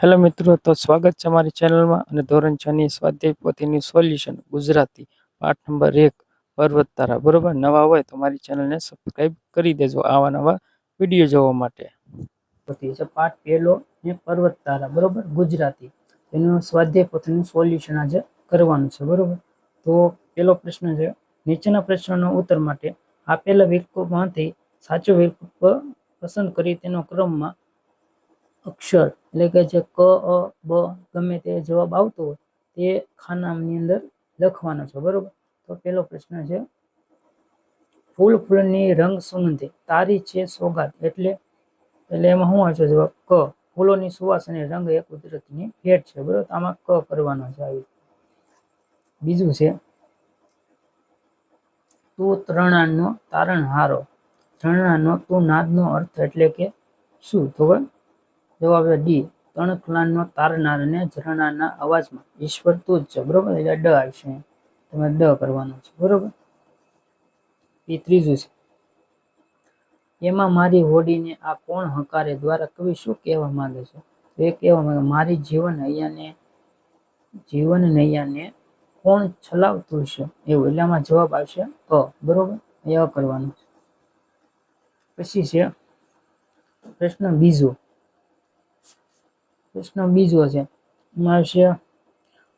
Hello મિત્રો, તો સ્વાગત છે અમારી ચેનલમાં અને ધોરણ 6 ની સ્વાધ્યાય પોથીનું સોલ્યુશન ગુજરાતી પાઠ નંબર 1 પર્વત તારા. બરોબર, નવા હોય તો મારી ચેનલને સબસ્ક્રાઇબ કરી દેજો આવા નવા વિડીયો જોવા માટે. પોથી છે પાઠ પહેલો ને પર્વત તારા. બરોબર, ગુજરાતી એનું સ્વાધ્યાય પોથીનું સોલ્યુશન આજે કરવાનું છે. બરોબર, તો પહેલો પ્રશ્ન છે, નીચેના પ્રશ્નોનો ઉત્તર માટે આપેલા વિકલ્પોમાંથી સાચો વિકલ્પ પસંદ કરી તેનો ક્રમમાં અક્ષર એટલે કે જે ક, અ, બ ગમે તે જવાબ આવતો હોય તે ખાનાની અંદર લખવાનો છે. બરોબર, તો પહેલો પ્રશ્ન છે, ફૂલ ફૂલની રંગ સુગંધે તારી છે સોગાદ. એટલે એમાં શું આવશે જવાબ? ક. ફૂલોની સુવાસ અને રંગ એ કુદરતની ભેટ છે. બરોબર, આમાં ક કરવાનો છે. આવી બીજું છે, તું તરણાનો તારણહારો. તરણાનો તું નાદનો અર્થ એટલે કે શું? તો જવાબ ડી, તણખલાનો તારનાર અને ઝરણાના અવાજમાં ઈશ્વર તું જ છે. બરોબર, એટલે ડ આવશે. તમે ડ કરવાનો છે. બરોબર, એ ત્રીજું છે, એમાં મારી હોડીને આ કોણ હકારે. દ્વારા કવિ શું કહેવા માંગે છે? તો એ કહેવા માંગે મારી જીવન નૈયાને કોણ ચલાવતું છે એવું. એટલે આમાં જવાબ આવશે અ. બરોબર, એ અ કરવાનું છે. પછી છે પ્રશ્ન બીજો છે, એમાં આવશે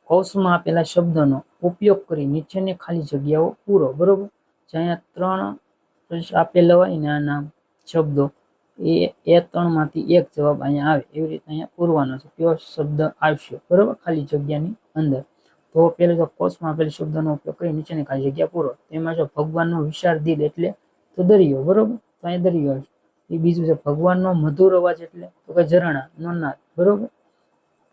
કૌંસમાં આપેલા શબ્દનો ઉપયોગ કરી નીચેની ખાલી જગ્યાઓ પૂરો. બરોબર, જ્યાં 3 આપેલા હોય ને આના શબ્દો એ 3માંથી એક જવાબ અહીંયા આવે એવી રીતે અહીંયા પૂરવાનો છે. કયો શબ્દ આવશે? બરોબર, ખાલી જગ્યાની અંદર. તો પેલો જો કૌંસમાં આપેલા શબ્દનો ઉપયોગ કરી નીચેની ખાલી જગ્યા પૂરો. તેમાં જો ભગવાનનો વિશાળ દિલ એટલે તો દરિયો. બરોબર, તો અહીંયા દરિયો આવશે. એ બીજું છે, ભગવાનનો મધુર અવાજ એટલે તો કે ઝરણા નો નાદ. બરોબર,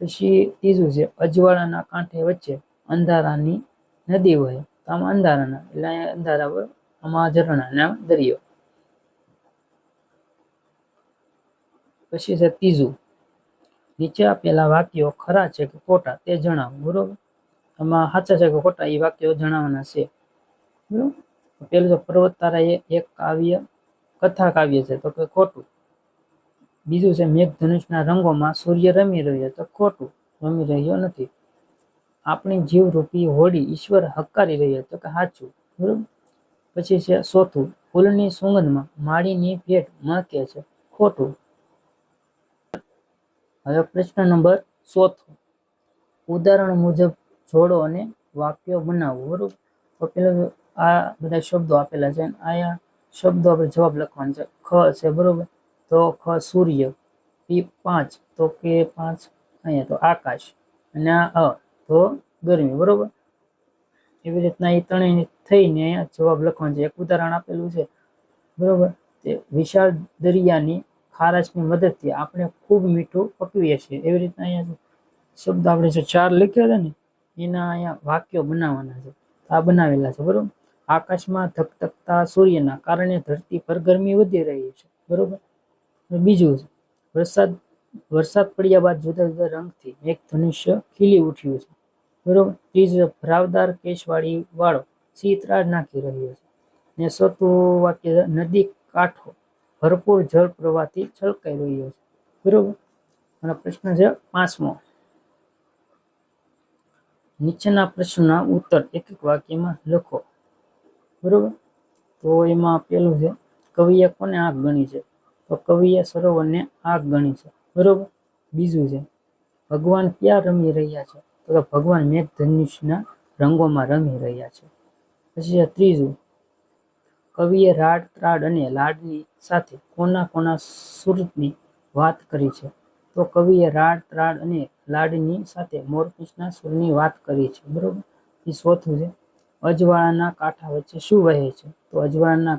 પછી ત્રીજું છે, અજવાળાના કાંઠે વચ્ચે અંધારાની નદી વહે. તો આમાં અંધારાના એટલે અહીંયા અંધારા, આમાં ઝરણા ને આમાં દરિયો. પછી છે ત્રીજું, નીચે આપેલા વાક્યો ખરા છે કે ખોટા તે જણાવો. બરોબર, આમાં સાચા છે કે ખોટા એ વાક્યો જણાવવાના છે. બરોબર, પેલું તો પર્વત તારા એ એક કથા કાવ્ય છે. તો કે ખોટું. બીજું છે, મેઘધનુષના રંગોમાં સૂર્ય રમી રહ્યો. તો ખોટું, રમી રહ્યો નથી. આપણી જીવરૂપી હોડી ઈશ્વર હકારી રહ્યો. તો કે સાચું. બરોબર, પછી છે ચોથું, ફૂલની સુગંધમાં માળીની ભેટ મહકે છે. ખોટું. હવે પ્રશ્ન નંબર 4, ઉદાહરણ મુજબ જોડો અને વાક્યો બનાવો. બરોબર, તો પેલા આ બધા શબ્દો આપેલા છે. આયા શબ્દો આપણે જવાબ લખવાનો છે. ખ છે. બરોબર, તો ખ સૂર્ય. પી 5, તો કે 5 અહીંયા તો આકાશ. અને આ અ તો ગરમી. બરોબર, એવી રીતના એ ત્રણેય થઈને અહીંયા જવાબ લખવાનો છે. એક ઉદાહરણ આપેલું છે. બરોબર, તે વિશાળ દરિયાની ખારાશની મદદથી આપણે ખૂબ મીઠું પકવીએ છીએ. એવી રીતના અહીંયા શબ્દ આપણે જે 4 લખ્યા છે ને એના અહીંયા વાક્યો બનાવવાના છે. આ બનાવેલા છે. બરોબર, આકાશમાં ધગધગતા સૂર્યના કારણે ધરતી પર ગરમી વધી રહી છે. બરોબર, બીજું છે, વરસાદ પડ્યા બાદ જુદા જુદા રંગથી મેઘધનુષ્ય ખીલી ઉઠ્યું છે. બરોબર, ત્રીજું, ભરાવદાર કેશવાળી વાળો શીતળાટ નાખી રહ્યો છે. ને ચોથું વાક્ય, નદી કાંઠો ભરપૂર જળ પ્રવાહથી છલકાઈ રહ્યો છે. બરોબર, અને પ્રશ્ન છે 5મો, નીચેના પ્રશ્નના ઉત્તર એક એક વાક્યમાં લખો. બરોબર, તો એમાં પેલું છે, કવિએ કોને આગ ગણી છે? તો કવિએ સરોવરને આગ ગણી છે. બરોબર, બીજું છે, ભગવાન ક્યાં રમી રહ્યા છે? તો કે ભગવાન મેઘધનુષના રંગોમાં રમી રહ્યા છે. પછી ત્રીજું, કવિએ રાડ ત્રાડ અને લાડની સાથે કોના સુરતની વાત કરી છે? તો કવિએ રાડ ત્રાડ અને લાડની સાથે મોરપીંછના સૂરની વાત કરી છે. બરોબર, એ ચોથું છે, અજવાળાના કાંઠા વચ્ચે શું વહે છે? તો અજવાળાના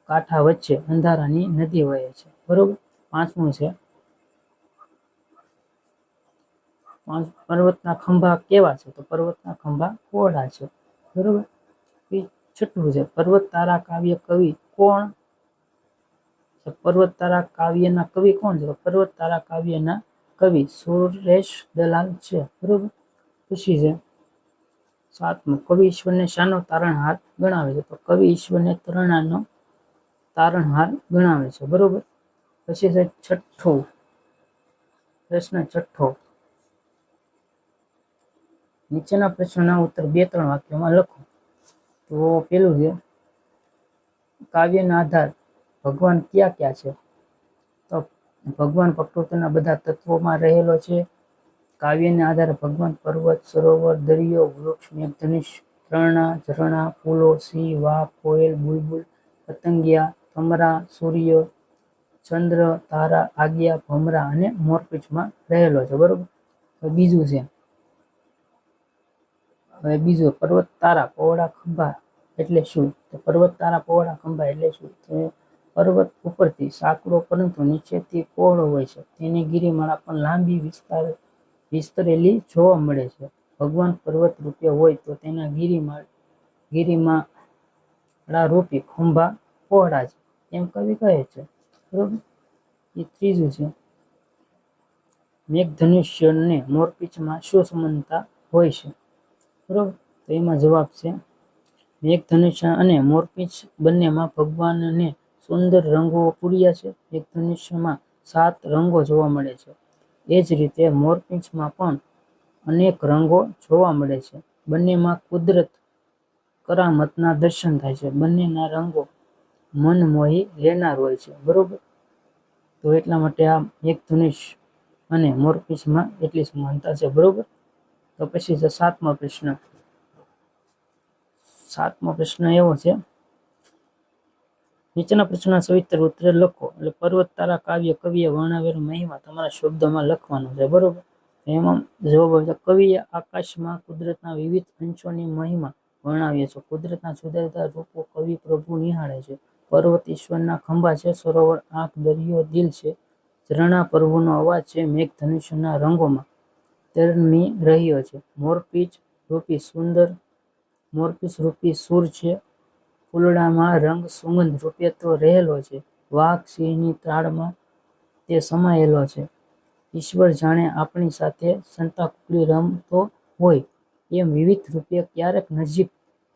કાંઠા વચ્ચે અંધારાની નદી વહે છે. બરોબર, 5મું છે, પર્વતના ખંભા કેવા છે? તો પર્વતના ખંભા પહોળા છે. બરોબર, 6મું છે, પર્વત તારા કાવ્ય કવિ કોણ? પર્વત તારા કાવ્યના કવિ કોણ છે? તો પર્વત તારા કાવ્યના કવિ સુરેશ દલાલ છે. બરોબર, પછી છે 7મું, કવિ ઈશ્વરને શાનો તારણહાર ગણાવે છે? તો કવિ ઈશ્વરને તરણાનો તારણહાર ગણાવે છે. બરોબર, પછી છે 6ઠું, પ્રશ્ન છઠ્ઠો, નીચેના પ્રશ્નના ઉત્તર 2-3 વાક્યોમાં લખો. તો પેલું છે, કાવ્યના આધાર ભગવાન ક્યાં ક્યાં છે? તો ભગવાન પ્રકૃતિના બધા તત્વોમાં રહેલો છે. કાવ્યના આધારે ભગવાન પર્વત, સરોવર, દરિયો, વૃક્ષ, મેઘધનુષ, તરણા, ઝરણા, ફૂલો, સિંહ, વાઘ, કોયલ, બુલબુલ, પતંગિયા, ભમરા, સૂર્ય, ચંદ્ર, તારા, આજ્ઞા, ભમરા અને મોરપીંછમાં રહેલો છે. બરોબર. બીજું પર્વત, તારા, પહોળા ખંભા એટલે શું? તો પર્વત, તારા, પહોળા ખંભા એટલે શું? તો પર્વત ઉપરથી સાંકડો પરંતુ નીચેથી પહોળો હોય છે. તેની ગિરિમાળા પણ લાંબી વિસ્તરેલી જોવા મળે છે. ભગવાન પર્વત રૂપે હોય તો તેના ગિરિમાળા રૂપી ખંભા પહોળા છે એમ કવિ કહે છે. બરોબર. એ ત્રીજું છે, મેઘધનુષ્ય અને મોરપીંછમાં શું સમાનતા હોય છે? બરોબર. તો એમાં જવાબ છે, મેઘધનુષ્ય અને મોરપીંછ બંનેમાં ભગવાનને સુંદર રંગો પૂર્યા છે. મેઘધનુષ્યમાં 7 રંગો જોવા મળે છે. એ જ રીતે મોરપીંછમાં પણ અનેક રંગો જોવા મળે છે. બંનેમાં કુદરત કરામતના દર્શન થાય છે. બંનેના રંગો મન મોહી લેનાર હોય છે. બરોબર. તો એટલા માટે આ મેઘધનુષ્ય અને મોરપીંછમાં એટલી સમાનતા છે. બરોબર. તો પછી છે 7મો પ્રશ્ન. 7મો પ્રશ્ન એવો છે, નીચેના પ્રશ્નના સવિસ્તર ઉત્તર લખો. એટલે પર્વત, તારા કાવ્ય કવિએ વર્ણવેલો મહિમા તમારા શબ્દોમાં લખવાનો છે. બરોબર. એમાં જવાબ આવશે, કવિએ આકાશમાં કુદરતના વિવિધ અંશોની મહિમા વર્ણવ્યા છે. કુદરતના જુદા જુદા રૂપો કવિ પ્રભુ નિહાળે છે. પર્વત ઈશ્વરના ખંભા છે. સરોવર આંખ, દરિયો દિલ છે. ઝરણા પ્રભુનો અવાજ છે. મેઘધનુષ્યના રંગોમાં તરમી રહ્યો છે. મોરપીંછ રૂપી સુર છે. ફૂલડામાં રંગ સુગંધ રૂપે તો રહેલો છે. વાઘ સિંહની ત્રાળમાં તે સમાયેલો છે. ઈશ્વર જાણે આપણી સાથે સંતાકુકડી રમતો હોય એમ વિવિધ રૂપે ક્યારેક નજીક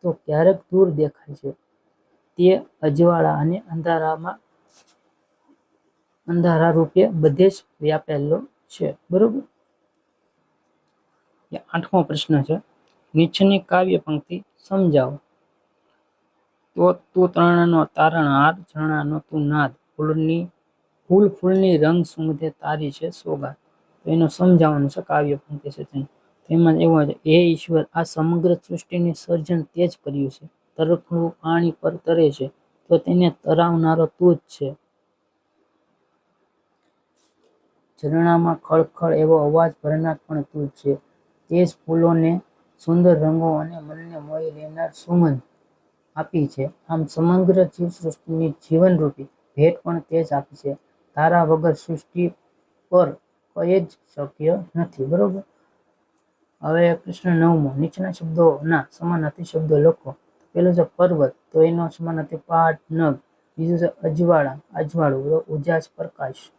તો ક્યારેક દૂર દેખાય છે. તે અજવાળા અને અંધારા રૂપે બધે જ વ્યાપેલો છે. બરોબર. 8મો પ્રશ્ન છે, નીચેની કાવ્ય પંક્તિ સમજાવો. તો તું તરણાનો તારણહાર, ઝરણાનો તું નાદ, ફૂલની રંગ સુગંધે તારી છે સોગાદ. તો એનું સમજાવવાનું છે, કાવ્ય પંક્તિ છે તેમાં એવું છે, હે ઈશ્વર, આ સમગ્ર સૃષ્ટિનું સર્જન તે જ કર્યું છે. તરફડું પાણી પર તરે છે તો તેને તરાવનારો તું જ છે. ઝરણામાં ખળખળ એવો અવાજ ભરનાર પણ તું જ છે. તે જ ફૂલોને સુંદર રંગો અને મનને મોહી લેનાર સુગંધ આપી છે. આમ સમગ્ર જીવસૃષ્ટિની જીવનરૂપી ભેટ પણ તે જ આપી છે. તારા વગર સૃષ્ટિ પર કંઈ જ શક્ય નથી. બરોબર. હવે પ્રશ્ન 9મો, નીચેના શબ્દોના સમાનાર્થી શબ્દો લખો. પેલું છે પર્વત, તો એનો સમાનાર્થી પહાડ, નગ. બીજું છે અજવાળા, અજવાળું, ઉજાસ, પ્રકાશ.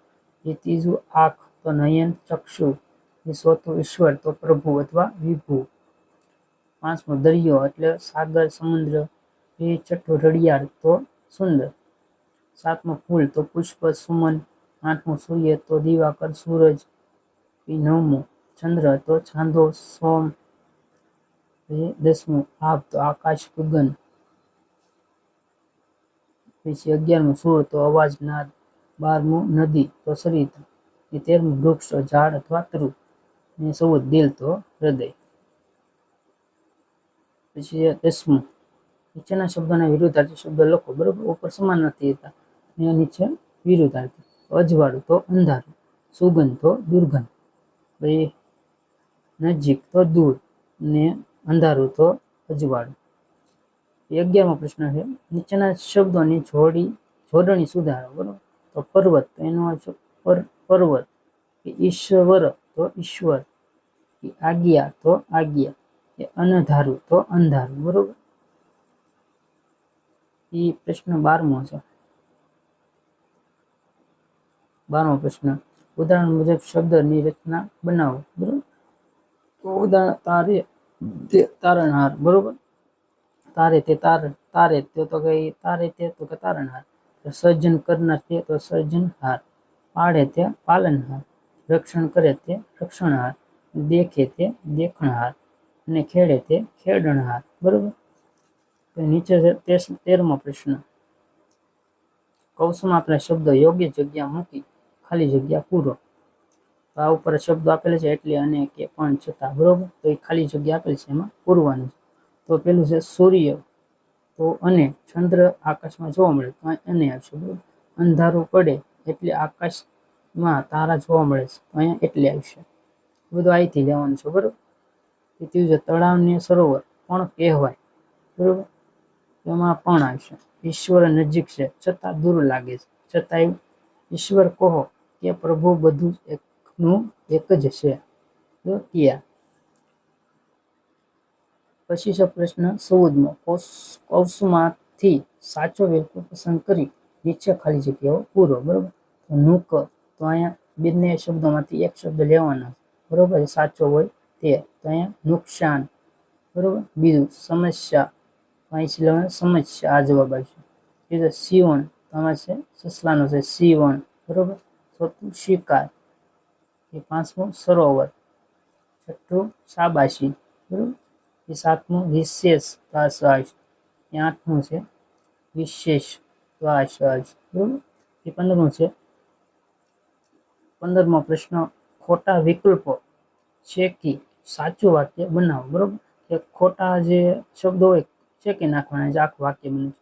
એ ત્રીજું આંખ, તો નયન, ચક્ષુ. એ ચોથું ઈશ્વર, તો પ્રભુ અથવા વિભુ. 5મો દરિયો એટલે સાગર, સમુદ્ર. એ છઠ્ઠું રળિયાળ, તો સુંદર. 7મો ફૂલ, તો પુષ્પ, સુમન. 8મો સૂર્ય, તો દિવાકર, સૂરજ. 9મો ચંદ્ર, તો ચાંદો, સોમ. 10મું આભ, તો આકાશ, ગગન. પછી 11મું સુર, તો અવાજ, નાદ. 12મું નદી, તો સરિતા. 13મું વૃક્ષ, તો ઝાડ અથવા તરુ. 14 દિલ, તો હૃદય. પછી 10મું, નીચેના શબ્દોના વિરુદ્ધાર્થી શબ્દો લખો. બરોબર. ઉપર સમાનાર્થી હતા અને નીચે વિરુદ્ધાર્થી. અજવાળું, તો અંધારું. સુગંધ, તો દુર્ગંધ. પછી નજીક, તો દૂર. ને અંધારું, તો અજવાળું. 11મો પ્રશ્ન છે, નીચેના શબ્દોની જોડણી સુધારો. બરોબર. તો પર્વત, તો એનો અર્થ પર્વત. ઈશ્વર, તો ઈશ્વર. આજ્ઞા, તો આજ્ઞા. અનધારું, તો અંધારું. બરોબર. એ પ્રશ્ન 12મો છે. 12મો પ્રશ્ન, ઉદાહરણ મુજબ શબ્દની રચના બનાવો. બરોબર. તો ઉદાહરણ, તારે તે તારણહાર. બરોબર. તારે તે તારણહાર. સર્જન કરનાર તે, તો સર્જનહાર. પાળે તે પાલનહાર. રક્ષણ કરે તે રક્ષણહાર, દેખે તે દેખણહાર અને ખેડે તે ખેડણહાર. બરોબર. તો નીચે છે 13મો પ્રશ્ન. કૌંસમાં આપેલા શબ્દો યોગ્ય જગ્યા મૂકી ખાલી જગ્યા પૂરો. તો આ ઉપર શબ્દો આપેલા છે એટલે, અને, કે, પણ, છતાં. બરોબર. તો એ ખાલી જગ્યા આપેલ છે એમાં પૂરવાનું છે. તો પેલું છે સૂર્ય, તો અને ચંદ્ર આકાશમાં જોવા મળે તો અને આવશે. બરોબર. અંધારું પડે એટલે આકાશમાં તારા જોવા મળે છે તો અહીંયા એટલે આવશે. બધું અહીંથી લેવાનું છે. બરોબર. ત્રીજું છે તળાવને સરોવર પણ કહેવાય. બરોબર. એમાં પણ આવશે. ઈશ્વર નજીક છે છતાં દૂર લાગે છે, છતાં ઈશ્વર કહો કે પ્રભુ બધું એકનું એક જ છે. તો ક્યાં. પછી છે પ્રશ્ન 14મો. કૌંસમાંથી સાચો વિકલ્પ પસંદ કરી નીચે ખાલી જગ્યાઓ પૂરો. બરોબર. તો નુક, તો અહીંયા બંને શબ્દોમાંથી એક શબ્દ લેવાનો. બરોબર. સાચો હોય તે. તો અહીંયા નુકસાન. બરોબર. બીજું સમસ્યા, તો અહીંથી લેવાનું સમસ્યા, આ જવાબ આવશે. બીજું સીવણ, તો આમાં છે સસલાનો છે સીવણ. બરોબર. ચોથું શિકાર. એ પાંચમું સરોવર. છઠ્ઠું શાબાશી. બરોબર. એ સાતમું વિશેષ, તો આ સહાય. એ આઠમું છે વિશેષ, તો આ સહાય. બરોબર. એ 15મું છે. 15મો પ્રશ્ન. ખોટા વિકલ્પો છેકી સાચું વાક્ય બનાવો. બરોબર. કે ખોટા જે શબ્દો હોય છેકી નાખવાના, જે આખું વાક્ય બને છે.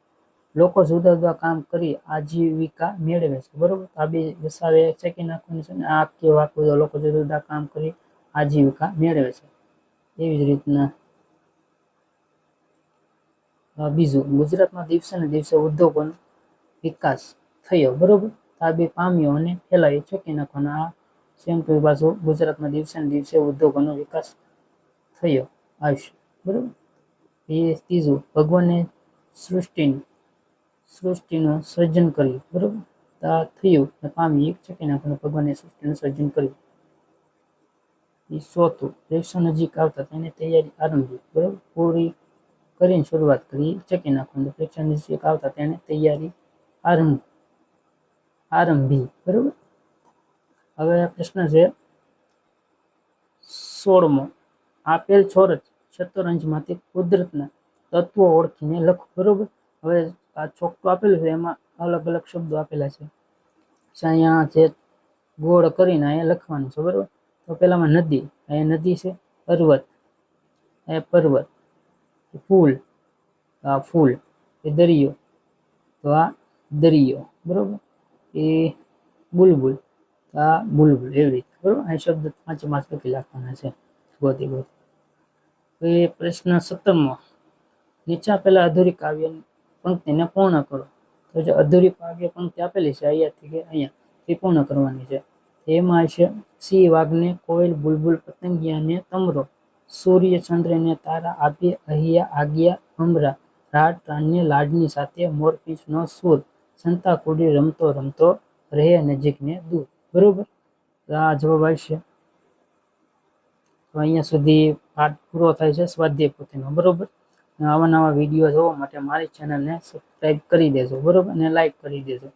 લોકો જુદા જુદા કામ કરી આજીવિકા મેળવે છે. બરોબર. આ બે વસાવે છેકી નાખવાનું છે. આ આખી વાક્ય લોકો જુદા જુદા કામ કરી આજીવિકા મેળવે છે. એવી જ રીતના બીજું, ગુજરાતમાં દિવસે ને દિવસે ઉદ્યોગોનો વિકાસ થયો. બરોબર. આ બે પામ્યો અને ફેલાયો છેકી નાખવાનો. આ સેમ ટુ પાછું ગુજરાતમાં દિવસે ને દિવસે ઉદ્યોગોનો વિકાસ થયો આવશે. બરોબર. એ ત્રીજું, ભગવાને સૃષ્ટિનું સર્જન કર્યું. બરોબર. આ થયું ને પામ્યું, એક છેકી નાખવાનું. ભગવાને સૃષ્ટિનું સર્જન કર્યું. એ ચોથું, પરીક્ષા નજીક આવતા તેને તૈયારી આરંભી. બરોબર. પૂરી કરીને શરૂઆત કરી છેકી નાખવાનું. પરીક્ષા નજીક આવતા તેને તૈયારી આરંભી. બરોબર. હવે પ્રશ્ન છે 16મો. આપેલ શતરંજમાંથી કુદરતના તત્વો ઓળખીને લખો. બરોબર. હવે આ ચોકઠું આપેલું છે એમાં અલગ અલગ શબ્દો આપેલા છે. અહીંયા જે ગોળ કરીને અહીંયા લખવાનું છે. બરોબર. તો પેલામાં નદી, અહીંયા નદી છે. પર્વત, અહીંયા પર્વત. ફૂલ, આ ફૂલ. એ દરિયો, તો આ દરિયો. બરોબર. એ બુલબુલ, આ બુલબુલ. એવી રીતે. બરોબર. આ શબ્દ પાંચે પાંચ લખી નાખવાના છે. ગોતી. તો એ પ્રશ્ન 17મો. નીચે આપેલા અધૂરી કાવ્ય પંક્તિને પૂર્ણ કરો. તો જે અધૂરી કાવ્ય પંક્તિ આપેલી છે અહીંયાથી કે અહીંયા, એ પૂર્ણ કરવાની છે. એમાં છે સિંહ વાઘને કોયલ, બુલબુલ પતંગિયાને તમરો, સૂર્ય ચંદ્રને તારા, આપે અહીંયા આજ્ઞા ભમરા, રાત રાણને લાડની સાથે, મોરપીંછનો સૂર, સંતા કુડી રમતો રમતો રહે નજીક ને દૂર. બરોબર. આ જવાબ આવશે. તો અહીંયા સુધી પાઠ પૂરો થાય છે સ્વાધ્યાય પોથીનો. બરોબર. આવા નવા વિડીયો જોવા માટે મારી ચેનલને સબસ્ક્રાઈબ કરી દેજો. બરોબર. અને લાઈક કરી દેજો.